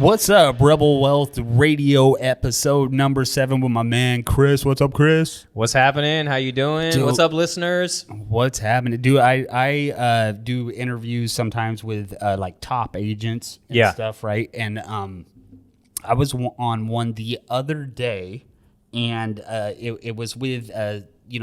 What's up, Rebel Wealth Radio episode number 7 with my man Chris. What's up, Chris? What's happening? How you doing? Dude, what's up, listeners? What's happening? Dude, I do interviews sometimes with like top agents and stuff, right? And I was on one the other day, and it was with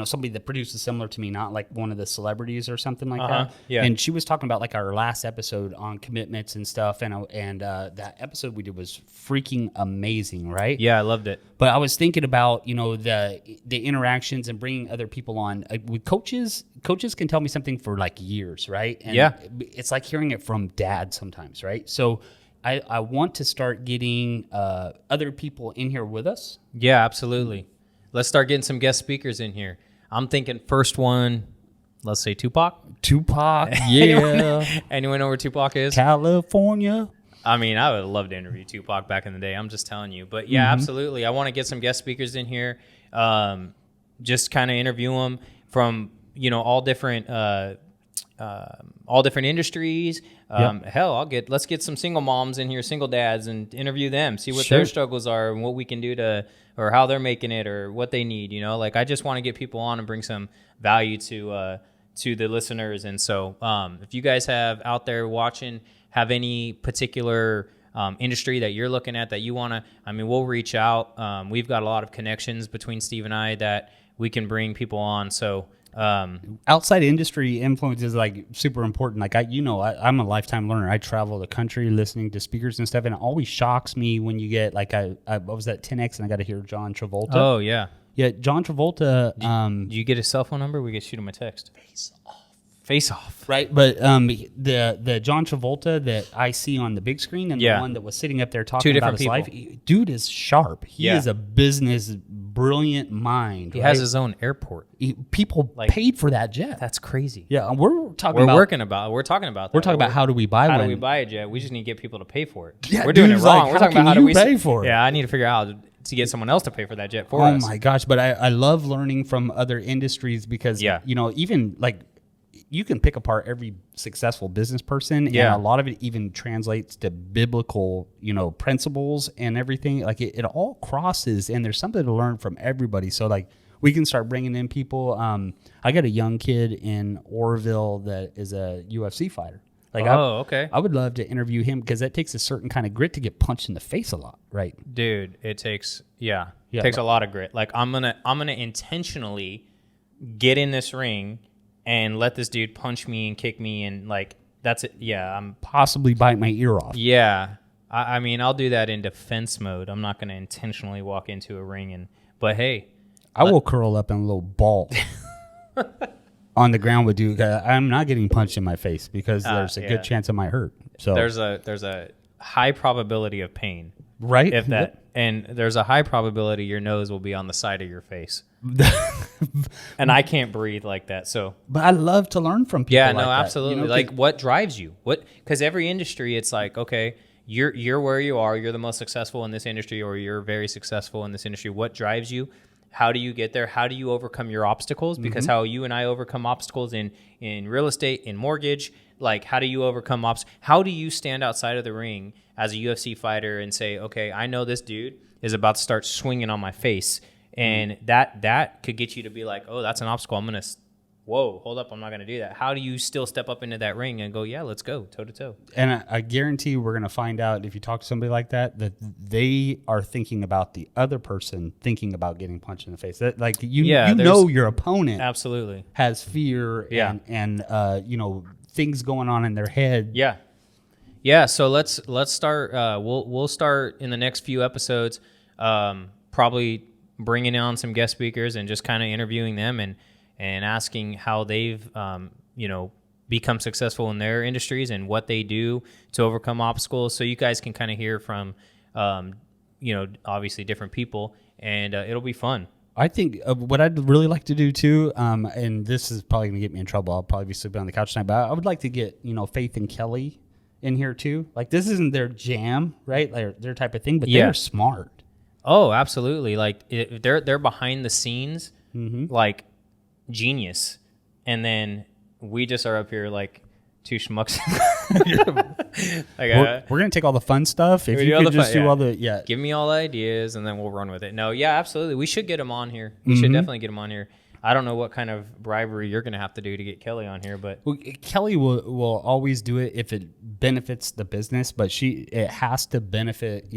somebody that produces similar to me, not like one of the celebrities or something like that. Yeah. And she was talking about like our last episode on commitments and stuff, and that episode we did was freaking amazing, right? Yeah, I loved it. But I was thinking about the interactions and bringing other people on with coaches. Coaches can tell me something for like years, right? And it's like hearing it from dad sometimes, right? So I want to start getting other people in here with us. Yeah, absolutely. Let's start getting some guest speakers in here. I'm thinking first one, let's say Tupac. Tupac, yeah. Anyone know where Tupac is? California. I mean, I would love to interview Tupac back in the day. I'm just telling you. But yeah, absolutely. I want to get some guest speakers in here. Just kind of interview them from, all different industries. Let's get some single moms in here, single dads, and interview them, see what their struggles are and what we can do or how they're making it or what they need, I just want to get people on and bring some value to the listeners. And so if you guys have out there watching, have any particular industry that you're looking at that you want to, we'll reach out. We've got a lot of connections between Steve and I that we can bring people on. So outside industry influence is like super important. Like I'm a lifetime learner. I travel the country listening to speakers and stuff, and it always shocks me when you get like I was at 10X and I got to hear John Travolta. Oh yeah, John Travolta. Do you get his cell phone number? We could shoot him a text. Face off. Right, but the John Travolta that I see on the big screen and the one that was sitting up there talking about his life, dude is sharp. He is a business brilliant mind. He has his own airport. People paid for that jet. That's crazy. Yeah, we're talking about how do we buy one? How do we buy a jet? We just need to get people to pay for it. Yeah, we're doing it wrong. Like, we're talking about how do we pay for it? Yeah, I need to figure out how to get someone else to pay for that jet for us. Oh my gosh, but I love learning from other industries because even like you can pick apart every successful business person, and a lot of it even translates to biblical, principles and everything. Like it all crosses, and there's something to learn from everybody. So like we can start bringing in people. I got a young kid in Orville that is a UFC fighter. Like, okay. I would love to interview him because that takes a certain kind of grit to get punched in the face a lot, right? Dude, it takes a lot of grit. Like I'm gonna intentionally get in this ring and let this dude punch me and kick me, and like that's it. Yeah, I'm possibly bite my ear off. Yeah, I'll do that in defense mode. I'm not going to intentionally walk into a ring but hey, I will curl up in a little ball on the ground with you. I'm not getting punched in my face because there's a good chance it might hurt. So there's a high probability of pain, right? And there's a high probability your nose will be on the side of your face. And I can't breathe like that. So, but I love to learn from people. Yeah, like no, that. absolutely. Like, what drives you? Because every industry, it's like, okay, you're where you are. You're the most successful in this industry, or you're very successful in this industry. What drives you? How do you get there? How do you overcome your obstacles? Because how you and I overcome obstacles in real estate, in mortgage. Like, how do you overcome obstacles? How do you stand outside of the ring as a UFC fighter and say, okay, I know this dude is about to start swinging on my face. And that could get you to be like, oh, that's an obstacle. Whoa, hold up. I'm not going to do that. How do you still step up into that ring and go, yeah, let's go toe to toe? And I guarantee we're going to find out if you talk to somebody like that they are thinking about the other person thinking about getting punched in the face. That, like your opponent absolutely has fear and things going on in their head. Yeah. Yeah. So let's start. We'll start in the next few episodes, probably bringing on some guest speakers and just kind of interviewing them and asking how they've, become successful in their industries and what they do to overcome obstacles. So you guys can kind of hear from, obviously different people, and it'll be fun. I think what I'd really like to do too, and this is probably going to get me in trouble. I'll probably be sleeping on the couch tonight, but I would like to get, Faith and Kelly in here too. Like, this isn't their jam, right? Their type of thing, but they're smart. Oh, absolutely. Like they're behind the scenes, like genius. And then we just are up here like two schmucks We're gonna take all the fun stuff. If you could just do all the give me all the ideas, and then we'll run with it. No, yeah, absolutely. We should get him on here. We should definitely get him on here. I don't know what kind of bribery you're going to have to do to get Kelly on here, but Kelly will always do it if it benefits the business, but it has to benefit,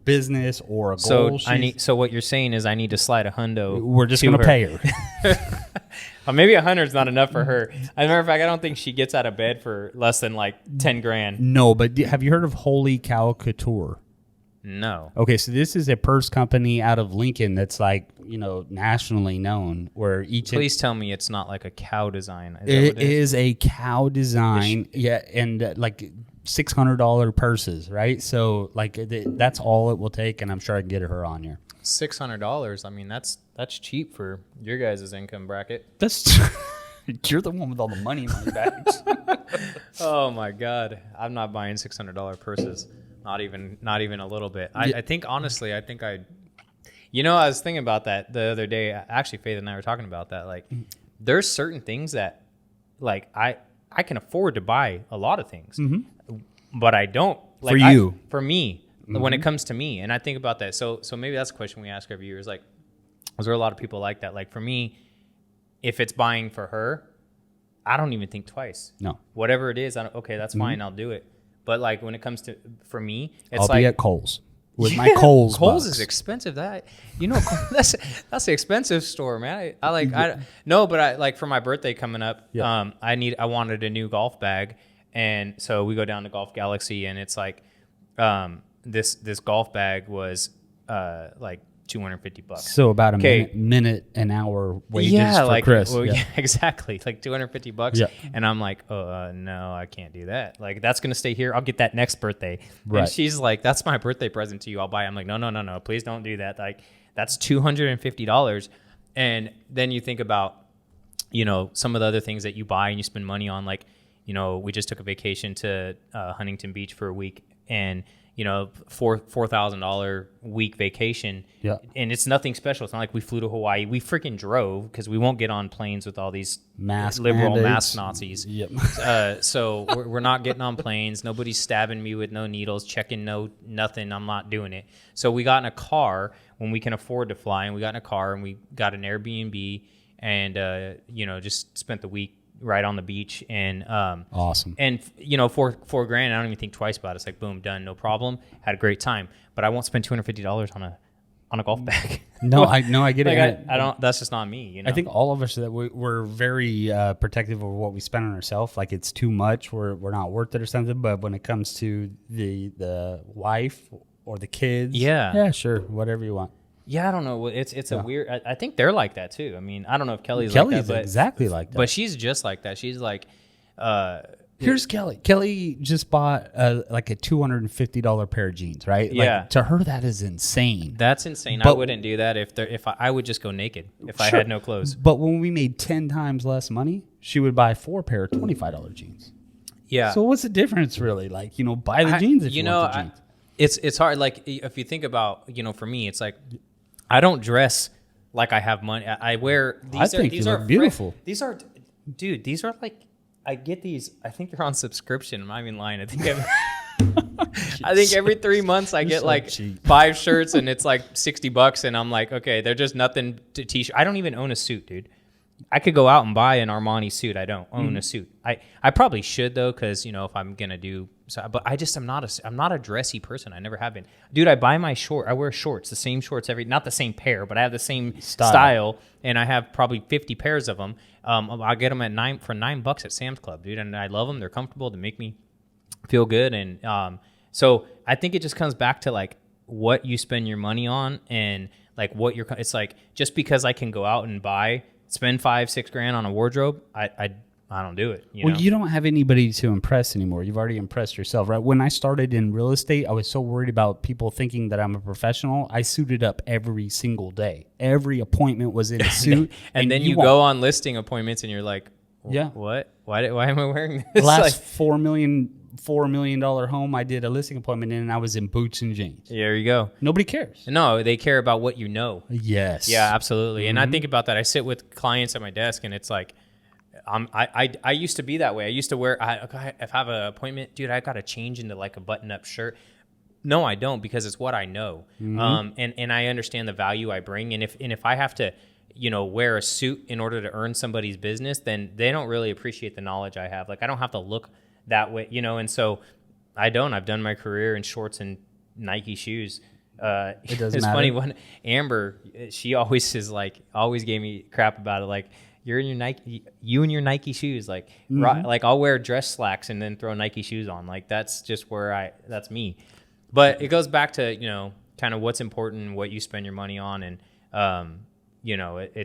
business or a goal. So what you're saying is I need to slide a hundo. We're just going to pay her. Well, maybe $100 is not enough for her. As a matter of fact, I don't think she gets out of bed for less than like 10 grand. No, but have you heard of Holy Cow Couture? No. Okay, so this is a purse company out of Lincoln that's like, nationally known, where Please tell me it's not like a cow design. It is a cow design, and like $600 purses, right? So like that's all it will take, and I'm sure I can get her on here. $600. I mean, that's cheap for your guys' income bracket. You're the one with all the money in my bags. Oh my God, I'm not buying $600 purses. Not even a little bit. I think honestly, I was thinking about that the other day. Actually, Faith and I were talking about that. Like, there's certain things that, like, I can afford to buy a lot of things, but I don't. Like, for me, when it comes to me, and I think about that. So maybe that's a question we ask every year. Is like, is there a lot of people like that? Like for me, if it's buying for her, I don't even think twice. No, whatever it is, that's fine. I'll do it. But like when it comes to for me, it's I'll be at Kohl's with my Kohl's. Kohl's is expensive. That's the expensive store, man. But for my birthday coming up, I wanted a new golf bag, and so we go down to Golf Galaxy, and it's like this golf bag was like $250. So about a minute an hour wages for Chris. Well, yeah, exactly. Like $250. Yeah. And I'm like, no, I can't do that. Like that's going to stay here. I'll get that next birthday. Right. And she's like, that's my birthday present to you. I'll buy it. I'm like, no. Please don't do that. Like that's $250. And then you think about, some of the other things that you buy and you spend money on. Like, we just took a vacation to Huntington Beach for a week, and $4,000 week vacation. Yeah. And it's nothing special. It's not like we flew to Hawaii. We freaking drove because we won't get on planes with all these liberal mask Nazis. Yep. So we're not getting on planes. Nobody's stabbing me with no needles, checking nothing. I'm not doing it. So we got in a car when we can afford to fly, and we got in a car and we got an Airbnb and, just spent the week right on the beach, and awesome. And $4,000, I don't even think twice about it. It's like boom, done, no problem. Had a great time, but I won't spend $250 on a golf bag. No, I get it. I don't. That's just not me. I think all of us that we're very protective of what we spend on ourselves. Like it's too much. We're not worth it or something. But when it comes to the wife or the kids, yeah, sure, whatever you want. Yeah, I don't know. It's a weird. I think they're like that too. I mean, I don't know if Kelly's like that, but exactly like that. But she's just like that. She's like, here's Kelly. Kelly just bought like a $250 pair of jeans, right? Yeah. Like, to her, that is insane. That's insane. But I wouldn't do that if I would just go naked if I had no clothes. But when we made 10 times less money, she would buy 4 pair of $25 jeans. Yeah. So what's the difference, really? Like, buy the jeans if you want the jeans. It's hard. Like if you think about, for me, it's like. I don't dress like I have money. I wear these. These are beautiful. These are like I get these. I think they're on subscription. I'm not even lying. I think every 3 months I get like cheap. 5 shirts and it's like $60, and I'm like, okay, they're just nothing to t-shirt. I don't even own a suit, dude. I could go out and buy an Armani suit. I don't own a suit. I probably should though, because if I'm gonna do so, but I'm not a dressy person. I never have been, dude. I buy my I wear shorts, the same shorts not the same pair, but I have the same style, and I have probably 50 pairs of them. I get them for $9 at Sam's Club, dude, and I love them. They're comfortable. They make me feel good, and so I think it just comes back to like what you spend your money on, and like it's like just because I can go out and spend $5-6 grand on a wardrobe, I don't do it. You don't have anybody to impress anymore. You've already impressed yourself, right? When I started in real estate, I was so worried about people thinking that I'm a professional. I suited up every single day. Every appointment was in a suit. and then you go on listing appointments and you're like, yeah, what? Why am I wearing this? Last $4 million home, I did a listing appointment in, and I was in boots and jeans. There you go. Nobody cares. No, they care about what you know. Yes. Yeah, absolutely. Mm-hmm. And I think about that. I sit with clients at my desk, and it's like, I used to be that way. I used to wear, if I have an appointment, dude, I got to change into like a button-up shirt. No, I don't, because it's what I know. And I understand the value I bring. And if I have to, wear a suit in order to earn somebody's business, then they don't really appreciate the knowledge I have. Like, I don't have to look that way, and so I've done my career in shorts and Nike shoes. It doesn't it's matter. funny when Amber, she always gave me crap about it. Like, you and your Nike shoes, like, like I'll wear dress slacks and then throw Nike shoes on. Like, that's just that's me. But it goes back to, kind of what's important, what you spend your money on. And, I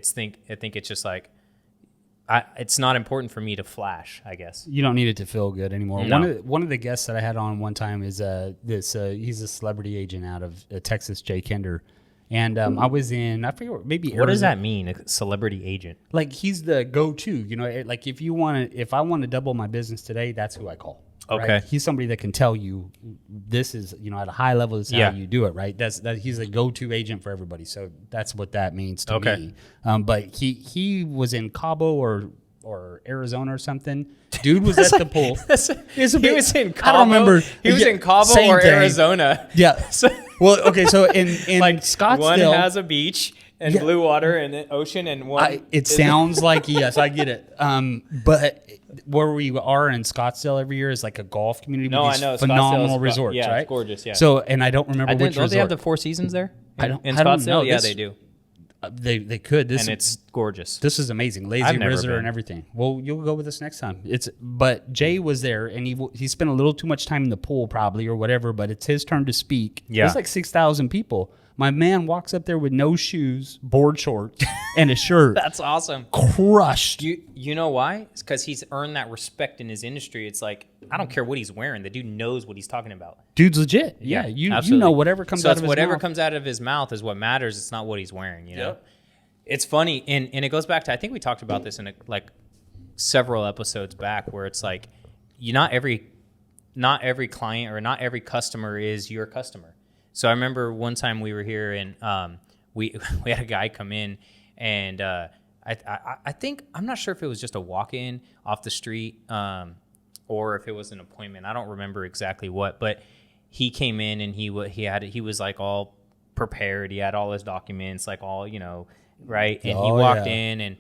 think it's just like, it's not important for me to flash, I guess. You don't need it to feel good anymore. No. One of the guests that I had on one time is he's a celebrity agent out of Texas, Jay Kender. And I was in, I forget, maybe Arizona. What does that mean, a celebrity agent? Like, he's the go-to, like if I want to double my business today, that's who I call. Okay. Right? He's somebody that can tell you this is, at a high level, this is how you do it, right? He's a go-to agent for everybody. So that's what that means to me. But he was in Cabo or Arizona or something. Dude was at the pool. He was in Cabo. I don't remember. He was in Cabo or Arizona. Yeah. Well, okay. So in like Scottsdale, one has a beach and blue water and an ocean, and one. It sounds like, yes, I get it. But where we are in Scottsdale every year is like a golf community. No, with these I know. phenomenal resorts, yeah, right? It's gorgeous. Yeah. So, and I don't remember which resort. Don't they have the Four Seasons there? I don't Scottsdale? know. Yeah, they do. They could. And it's gorgeous. This is amazing. Lazy River and everything. Well, you'll go with us next time. But Jay was there, and he spent a little too much time in the pool probably or whatever, but it's his turn to speak. Yeah. There's like 6,000 people. My man walks up there with no shoes, board shorts, and a shirt. That's awesome. Crushed. You know why? It's because he's earned that respect in his industry. It's like, I don't care what he's wearing. The dude knows what he's talking about. Dude's legit. Yeah, you know whatever comes out of his mouth. Whatever comes out of his mouth is what matters. It's not what he's wearing, Yep. It's funny, and it goes back to, I think we talked about this in several episodes back, where it's like, not every client or not every customer is your customer. So I remember one time we were here, and we had a guy come in, and I think, I'm not sure if it was just a walk-in off the street or if it was an appointment. I don't remember exactly what, but he came in and he was like all prepared. He had all his documents, like all, right? And he walked in, and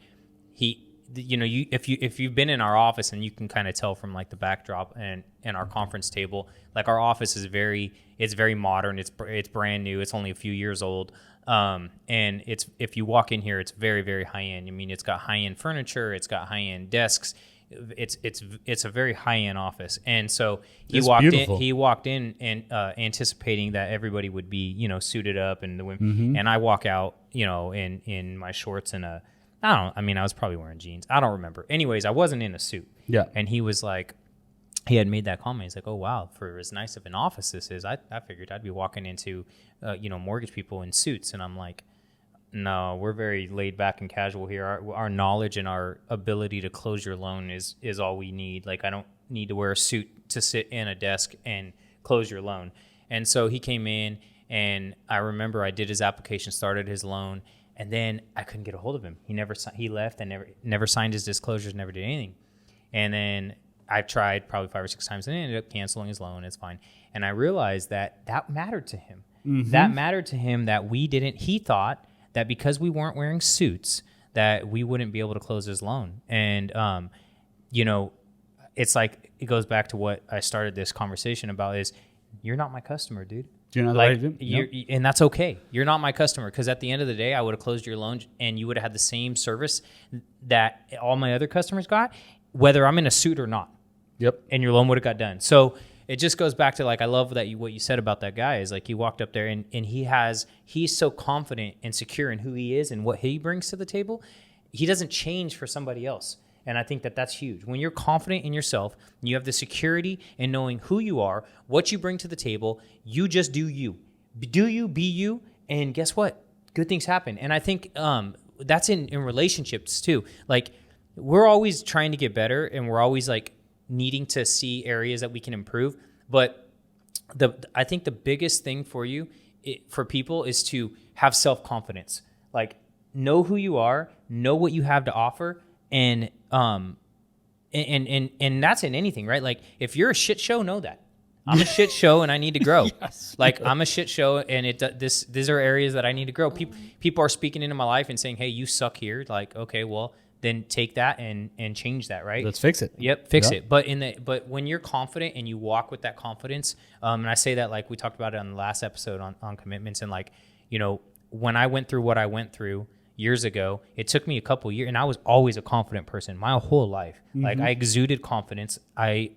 he, if you've been in our office, and you can kind of tell from like the backdrop and our conference table, like our office is very modern. It's brand new. It's only a few years old. And if you walk in here, it's very, very high end. I mean, it's got high end furniture. It's got high end desks. It's a very high end office. And so he walked in and anticipating that everybody would be, suited up, and and I walk out, in my shorts and I was probably wearing jeans. I don't remember. Anyways, I wasn't in a suit. Yeah. And he was like, he had made that comment. He's like, oh, wow, for as nice of an office this is, I figured I'd be walking into, mortgage people in suits. And I'm like, no, we're very laid back and casual here. Our knowledge and our ability to close your loan is all we need. Like, I don't need to wear a suit to sit in a desk and close your loan. And so he came in, and I remember I did his application, started his loan, and then I couldn't get a hold of him. He left and never signed his disclosures, never did anything. And then I tried probably 5 or 6 times and ended up canceling his loan. It's fine. And I realized that mattered to him. Mm-hmm. That mattered to him that he thought that because we weren't wearing suits that we wouldn't be able to close his loan. And, it's like, it goes back to what I started this conversation about is, you're not my customer, dude. You're not like, nope. And that's okay. You're not my customer, because at the end of the day, I would have closed your loan and you would have had the same service that all my other customers got, whether I'm in a suit or not. Yep. And your loan would have got done. So it just goes back to, like, I love that what you said about that guy is, like, he walked up there and he's so confident and secure in who he is and what he brings to the table. He doesn't change for somebody else. And I think that that's huge. When you're confident in yourself, you have the security in knowing who you are, what you bring to the table, you just do you. Do you, be you, and guess what? Good things happen. And I think that's in relationships too. Like, we're always trying to get better, and we're always, like, needing to see areas that we can improve. But I think the biggest thing for people is to have self-confidence. Like, know who you are, know what you have to offer, and and that's in anything, right? Like if you're a shit show, know that. I'm a shit show and I need to grow. Yes. Like I'm a shit show and these are areas that I need to grow. People are speaking into my life and saying, hey, you suck here. Like, okay, well then take that and change that, right? Let's fix it. Yep, fix it. But when you're confident and you walk with that confidence, and I say that like we talked about it on the last episode on commitments, and like, you know, when I went through what I went through years ago, it took me a couple years, and I was always a confident person my whole life. Mm-hmm. Like I exuded confidence. I'm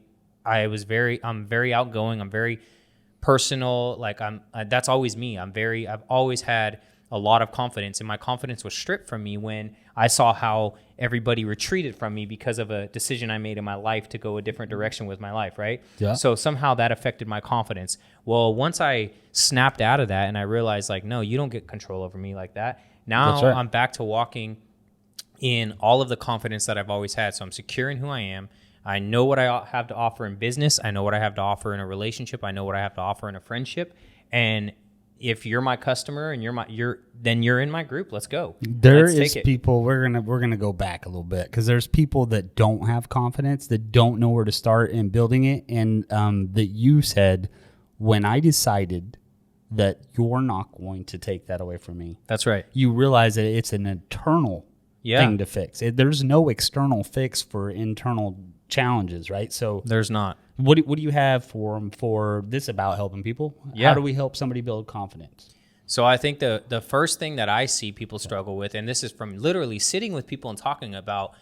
very outgoing. I'm very personal. Like that's always me. I've always had a lot of confidence, and my confidence was stripped from me when I saw how everybody retreated from me because of a decision I made in my life to go a different direction with my life, right? Yeah. So somehow that affected my confidence. Well, once I snapped out of that and I realized like, no, you don't get control over me like that. Now right. I'm back to walking in all of the confidence that I've always had. So I'm secure in who I am. I know what I have to offer in business. I know what I have to offer in a relationship. I know what I have to offer in a friendship. And if you're my customer and then you're in my group, let's go. There is people, we're gonna go back a little bit because there's people that don't have confidence, that don't know where to start in building it. And that you said, when I decided that you're not going to take that away from me. That's right. You realize that it's an internal thing to fix. There's no external fix for internal challenges, right? So there's not. What do you have for this about helping people? Yeah. How do we help somebody build confidence? So I think the first thing that I see people struggle with, and this is from literally sitting with people and talking about,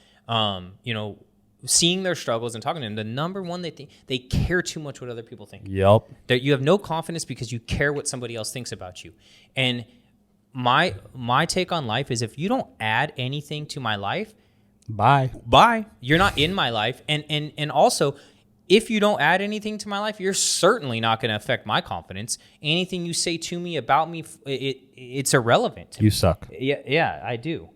seeing their struggles and talking to them. The number one, they care too much what other people think. Yep. That you have no confidence because you care what somebody else thinks about you. And my take on life is if you don't add anything to my life, bye. You're not in my life. And also, if you don't add anything to my life, you're certainly not going to affect my confidence. Anything you say to me about me, it's irrelevant. You suck. Yeah, I do.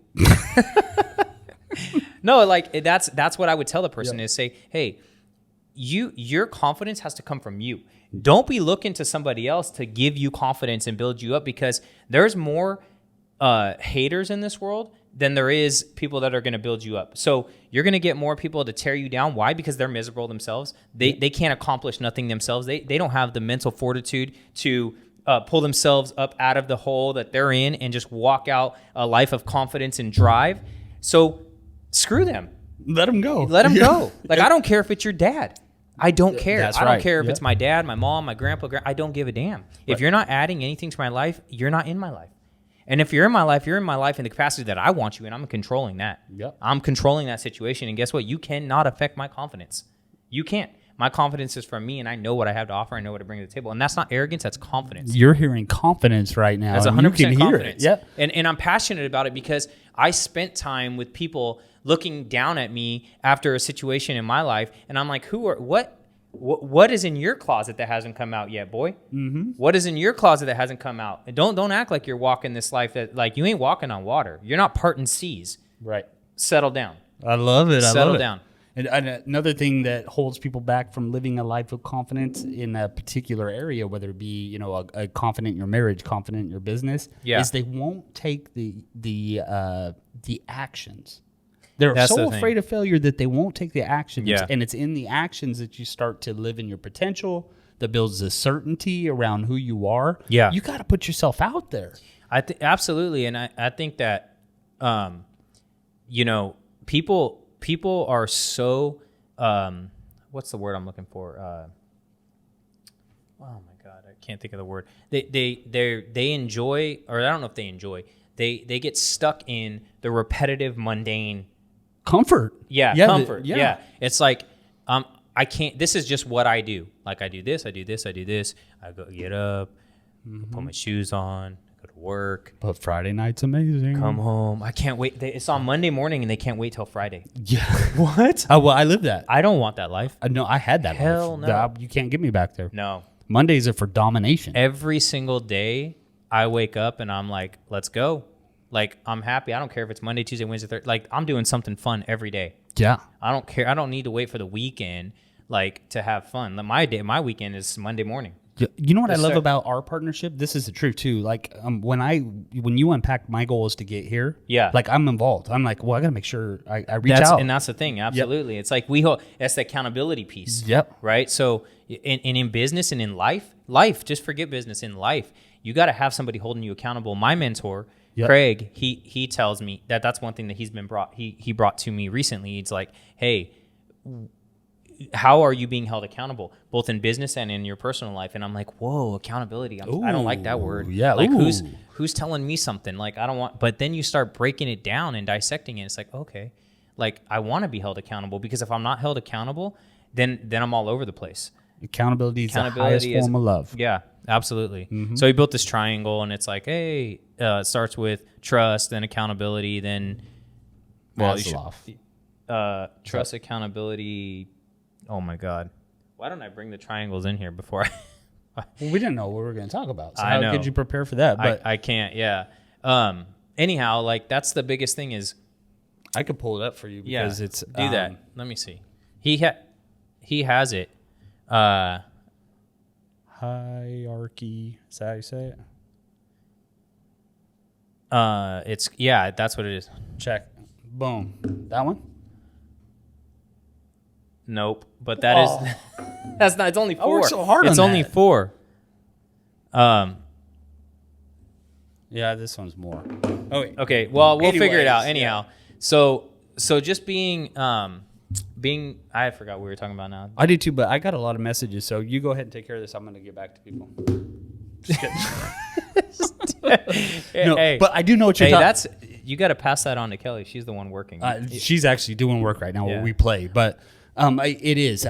No, like that's what I would tell the person is say, hey, your confidence has to come from you. Don't be looking to somebody else to give you confidence and build you up, because there's more haters in this world than there is people that are going to build you up. So you're going to get more people to tear you down. Why? Because they're miserable themselves. They can't accomplish nothing themselves. They don't have the mental fortitude to pull themselves up out of the hole that they're in and just walk out a life of confidence and drive. So screw them. Let them go. Let them go. Like, I don't care if it's your dad. I don't care. That's I don't care if it's my dad, my mom, my grandpa. I don't give a damn. If you're not adding anything to my life, you're not in my life. And if you're in my life in the capacity that I want you in. I'm controlling that. Yep. I'm controlling that situation. And guess what? You cannot affect my confidence. You can't. My confidence is from me, and I know what I have to offer. I know what to bring to the table. And that's not arrogance. That's confidence. You're hearing confidence right now. That's 100% confidence. Yep. And I'm passionate about it because I spent time with people looking down at me after a situation in my life. And I'm like, what is in your closet that hasn't come out yet, boy? Mm-hmm. What is in your closet that hasn't come out? And don't act like you're walking this life that, like, you ain't walking on water. You're not parting seas. Right. Settle down. I love it. Settle down. And another thing that holds people back from living a life of confidence in a particular area, whether it be, a confident in your marriage, confident in your business, is they won't take the actions. They're so afraid of failure that they won't take the actions. Yeah. And it's in the actions that you start to live in your potential, that builds the certainty around who you are. Yeah. You got to put yourself out there. Absolutely. And I think that, people are so, what's the word I'm looking for? Oh my God, I can't think of the word. They enjoy, or I don't know if they enjoy, they get stuck in the repetitive, mundane comfort. Yeah, comfort. Yeah. It's like, I can't, this is just what I do. Like, I do this. I go get up, put my shoes on, go to work. But Friday night's amazing. Come home. I can't wait. It's on Monday morning and they can't wait till Friday. Yeah. What? Well, I live that. I don't want that life. No, I had that Hell life. No. You can't get me back there. No. Mondays are for domination. Every single day I wake up and I'm like, let's go. Like, I'm happy. I don't care if it's Monday, Tuesday, Wednesday, Thursday. Like, I'm doing something fun every day. Yeah. I don't care. I don't need to wait for the weekend, like, to have fun. My weekend is Monday morning. You know what I love about our partnership? This is the truth too. Like when you unpack my goal is to get here. Yeah. Like I'm involved. I'm like, well, I got to make sure I reach out. And that's the thing. Absolutely. Yep. It's like that's the accountability piece. Yep. Right. So in business and in life, just forget business. In life, you got to have somebody holding you accountable. My mentor, Craig, he tells me that's one thing that he brought to me recently. He's like, hey, how are you being held accountable, both in business and in your personal life? And I'm like, whoa, accountability. I don't like that word. Yeah. Like who's telling me something? Like I don't want, but then you start breaking it down and dissecting it. It's like, okay, like I want to be held accountable, because if I'm not held accountable, then I'm all over the place. Accountability is the highest form of love. Yeah, absolutely. Mm-hmm. So he built this triangle, and it's like, hey, it starts with trust, then accountability, then trust, accountability. Oh my God. Why don't I bring the triangles in here before Well, we didn't know what we were going to talk about. So how could you prepare for that? But I can't, yeah. Anyhow, like that's the biggest thing is I could pull it up for you because it's do that. Let me see. He has it. Hierarchy. Is that how you say it? That's what it is. Check. Boom. That one? Nope, but that is that's not. It's only 4. I worked so hard on that. It's only 4. Yeah, this one's more. Oh wait. Okay. Well, we'll figure it out anyhow. Yeah. So just being I forgot what we were talking about now. I do too, but I got a lot of messages. So you go ahead and take care of this. I'm going to get back to people. Just kidding. No, but I do know what you're talking. You got to pass that on to Kelly. She's the one working. She's actually doing work right now while we play, but. It is.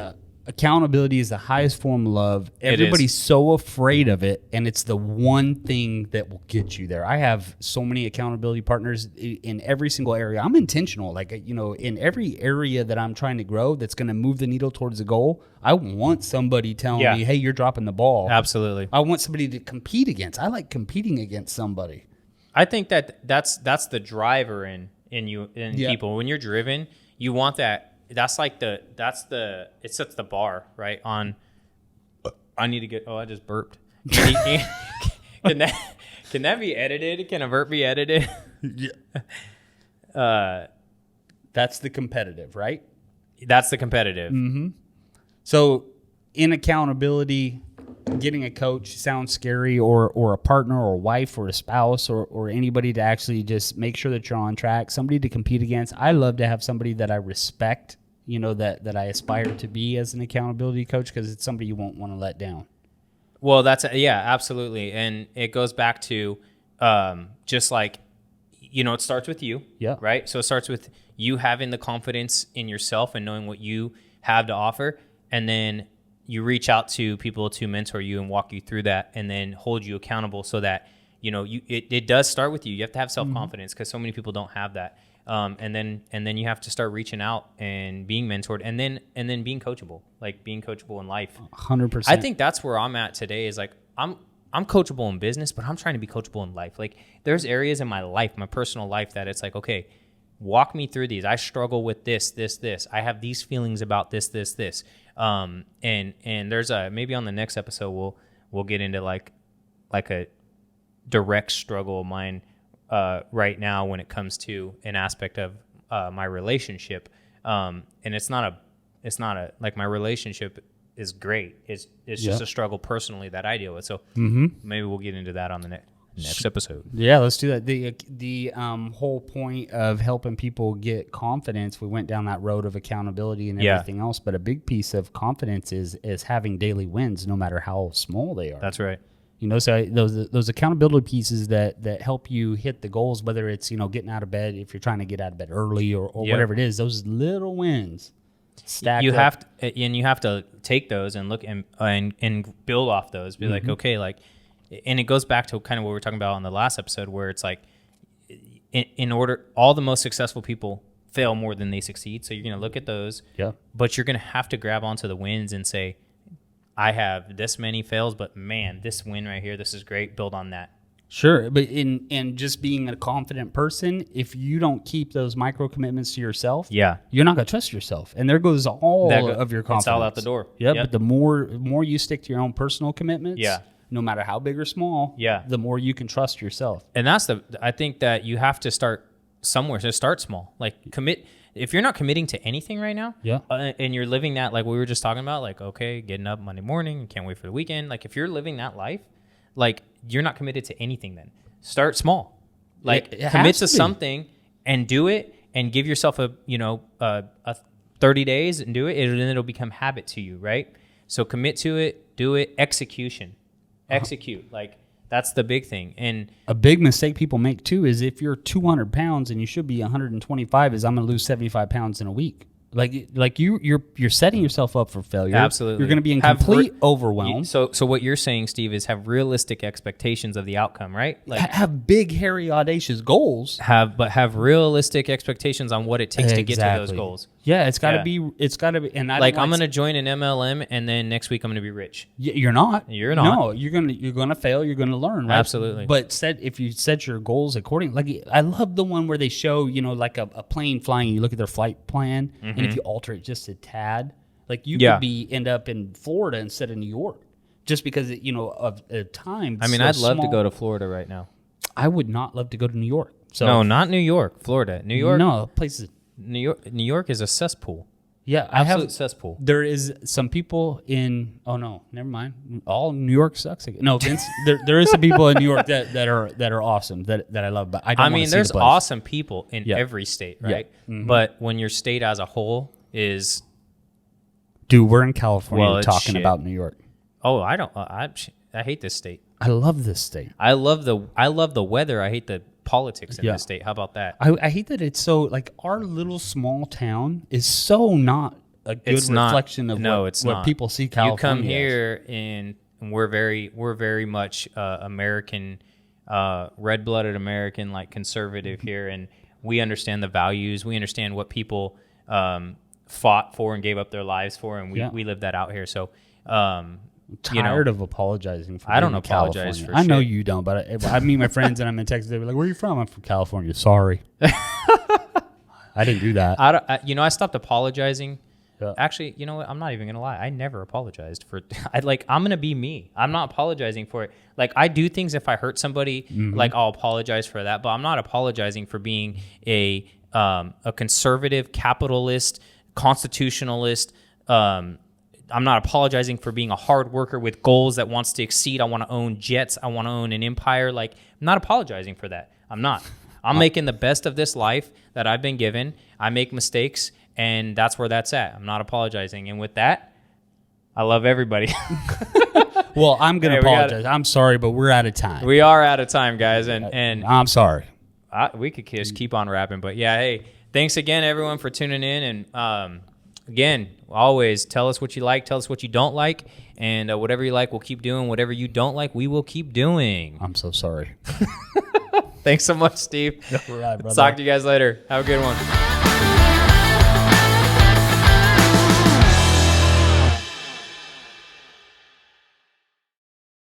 Accountability is the highest form of love. Everybody's so afraid of it, and it's the one thing that will get you there. I have so many accountability partners in every single area. I'm intentional. Like, in every area that I'm trying to grow that's going to move the needle towards the goal, I want somebody telling me, hey, you're dropping the ball. Absolutely. I want somebody to compete against. I like competing against somebody. I think that's the driver in people. When you're driven, you want that. It sets the bar, right? I just burped. Can that be edited? Can a burp be edited? Yeah. That's the competitive, right? That's the competitive. Mm-hmm. So in accountability, getting a coach sounds scary, or a partner or a wife or a spouse or anybody to actually just make sure that you're on track, somebody to compete against. I love to have somebody that I respect, that I aspire to be as an accountability coach, because it's somebody you won't want to let down. Well, absolutely. And it goes back to just like, it starts with you, right? So it starts with you having the confidence in yourself and knowing what you have to offer. And then you reach out to people to mentor you and walk you through that, and then hold you accountable so that, it does start with you. You have to have self-confidence, because so many people don't have that. And then you have to start reaching out and being mentored, and then being coachable, like being coachable in life. 100%. I think that's where I'm at today, is like, I'm coachable in business, but I'm trying to be coachable in life. Like there's areas in my life, my personal life, that it's like, okay, walk me through these. I struggle with this. I have these feelings about this. And there's maybe on the next episode, we'll get into like a direct struggle of mine right now when it comes to an aspect of my relationship. And it's not a like, my relationship is great. It's just a struggle personally that I deal with. So maybe we'll get into that on the next episode. Yeah, let's do that. The whole point of helping people get confidence, we went down that road of accountability and everything else, but a big piece of confidence is having daily wins, no matter how small they are. That's right. So those accountability pieces that help you hit the goals, whether it's, getting out of bed, if you're trying to get out of bed early or whatever it is, those little wins stack up. You have to take those and look and build off those. Be like, okay, like, and it goes back to kind of what we were talking about on the last episode, where it's like, in order, all the most successful people fail more than they succeed. So you're going to look at those, but you're going to have to grab onto the wins and say, I have this many fails, but man, this win right here, this is great. Build on that. Sure, but in just being a confident person, if you don't keep those micro commitments to yourself, you're not gonna trust yourself, and there goes all of your confidence. It's all out the door. Yeah, but the more you stick to your own personal commitments, no matter how big or small, the more you can trust yourself. And I think that you have to start somewhere. So start small, like commit. If you're not committing to anything right now, and you're living that, like we were just talking about, like, okay, getting up Monday morning, can't wait for the weekend. Like if you're living that life, like you're not committed to anything, then start small, like commit to something and do it, and give yourself a 30 days and do it, and then it'll become habit to you, right? So commit to it, do it, execute. Like that's the big thing. And a big mistake people make too is if you're 200 pounds and you should be 125, is I'm going to lose 75 pounds in a week. Like you're setting yourself up for failure. Absolutely. You're going to be in complete overwhelm. So what you're saying, Steve, is have realistic expectations of the outcome, right? Like have big, hairy, audacious goals. Have realistic expectations on what it takes to get to those goals. Yeah, it's got to be. And I'm going to join an MLM, and then next week I'm going to be rich. You're not. You're not. No, you're gonna fail. You're gonna learn. Right? Absolutely. But if you set your goals according, like I love the one where they show like a plane flying. You look at their flight plan, and if you alter it just a tad, like you could end up in Florida instead of New York, just because of time. I mean, I'd love to go to Florida right now. I would not love to go to New York. So no, not New York, Florida. New York. No, places. New York is a cesspool. Yeah, absolute cesspool. There is some people in. Oh no, never mind. All New York sucks. No offense. there is some people in New York that are awesome that I love. But I mean, there's awesome people in every state, right? Yeah. Mm-hmm. But when your state as a whole is, dude, we're in California talking about New York. Oh, I don't. I hate this state. I love this state. I love the weather. I hate the politics in this state. How about that? I hate that it's so, like, our little small town is so not a good reflection of what people see California. You come here and we're very much American, red-blooded American, like conservative here, and we understand the values. We understand what people fought for and gave up their lives for, and we live that out here. So tired of apologizing for I don't apologize for I know you don't, but I meet my friends and I'm in Texas. They're like, "Where are you from?" I'm from California. Sorry. I didn't do that. I stopped apologizing. Yeah. Actually, you know what? I'm not even gonna lie. I never apologized for. I'm gonna be me. I'm not apologizing for it. Like, I do things if I hurt somebody. Like, I'll apologize for that, but I'm not apologizing for being a conservative, capitalist, constitutionalist. I'm not apologizing for being a hard worker with goals that wants to exceed. I want to own jets. I want to own an empire. Like, I'm not apologizing for that. I'm not. I'm making the best of this life that I've been given. I make mistakes, and that's where that's at. I'm not apologizing. And with that, I love everybody. Well, I'm going to apologize. I'm sorry, but we're out of time. We are out of time, guys. And I'm sorry. We could just keep on rapping. But, yeah, hey, thanks again, everyone, for tuning in. And, again, always tell us what you like, tell us what you don't like, and whatever you like, we'll keep doing. Whatever you don't like, we will keep doing. I'm so sorry. Thanks so much, Steve. All right, brother. Talk to you guys later. Have a good one.